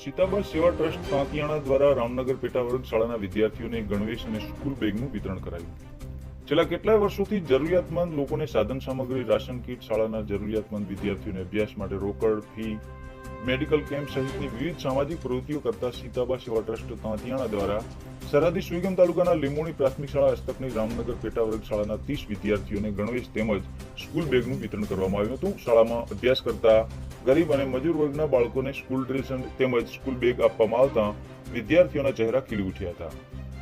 સીતાબા સેવા ટ્રસ્ટ તાંતિયાણા દ્વારા રામનગર પેટાવર્ગ શાળાના વિદ્યાર્થીઓને ગણવેશ અને સ્કૂલ બેગનું વિતરણ કરાયું. છેલ્લા કેટલાય વર્ષોથી જરૂરિયાતમંદ લોકોને સાધન સામગ્રી, રાશન કીટ, શાળાના જરૂરિયાતમંદ વિદ્યાર્થીઓને અભ્યાસ માટે રોકડ, ફી, મેડિકલ કેમ્પ સહિતની વિવિધ સામાજિક પ્રવૃત્તિઓ કરતા સીતાબા સેવા ટ્રસ્ટ તાંતિયાણા દ્વારા સરહદી સુઈગામ તાલુકાના લીંબોણી પ્રાથમિક શાળા હસ્તકની રામનગર પેટાવર્ગ શાળાના 30 વિદ્યાર્થીઓને ગણવેશ તેમજ સ્કૂલ બેગનું વિતરણ કરવામાં આવ્યું હતું. શાળામાં અભ્યાસ કરતા ગરીબ અને મજૂર વર્ગના બાળકોને સ્કૂલ ડ્રેસ તેમજ સ્કૂલ બેગ આપવામાં આવતા વિદ્યાર્થીઓના ચહેરા ખીલી ઉઠ્યા હતા.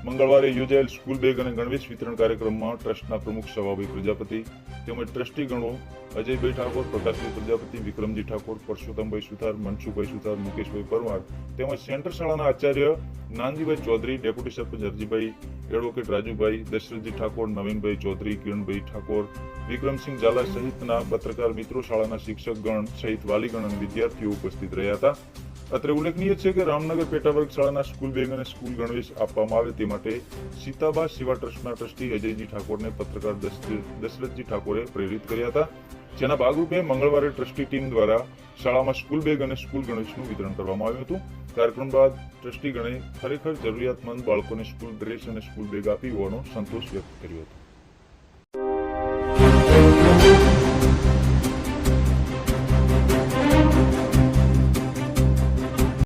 મંગળવારે યોજાયેલ સ્કૂલ બેગ અને ગણવેશ વિતરણ કાર્યક્રમમાં ટ્રસ્ટના પ્રમુખ સવાભાઈ પ્રજાપતિ તેમજ ટ્રસ્ટીગણો અજયભાઈ ઠાકોર, પ્રકાશભાઈ પ્રજાપતિ, વિક્રમજી ઠાકોર, પરસોત્તમભાઈ સુથાર, મનસુખભાઈ સુથાર, મુકેશભાઈ પરમાર તેમજ સેન્ટર શાળાના આચાર્ય નાનજીભાઈ ચૌધરી, ડેપ્યુટી સરપંચ હરજીભાઈ, એડવોકેટ રાજુભાઈ, દશરથજી ઠાકોર, નવીનભાઈ ચૌધરી, કિરણભાઈ ઠાકોર, વિક્રમસિંહ ઝાલા સહિતના પત્રકાર મિત્રો, શાળાના શિક્ષકગણ સહિત વાલીગણ અને વિદ્યાર્થીઓ ઉપસ્થિત રહ્યા હતા. અત્રે ઉલ્લેખનીય છે કે રામનગર પેટાવર્ગ શાળાના સ્કૂલ બેગ અને સ્કૂલ ગણવેશ આપવામાં આવે તે માટે સીતાબા સેવા ટ્રસ્ટના ટ્રસ્ટી અજયજી ઠાકોરને પત્રકાર દશરથજી ઠાકોરે પ્રેરિત કર્યા હતા, જેના ભાગરૂપે મંગળવારે ટ્રસ્ટી ટીમ દ્વારા શાળામાં સ્કૂલ બેગ અને સ્કૂલ ગણવેશનું વિતરણ કરવામાં આવ્યું હતું. કાર્યક્રમ બાદ ટ્રસ્ટીગણે ખરેખર જરૂરિયાતમંદ બાળકોને સ્કૂલ ડ્રેસ અને સ્કૂલ બેગ આપી હોવાનો સંતોષ વ્યક્ત કર્યો હતો.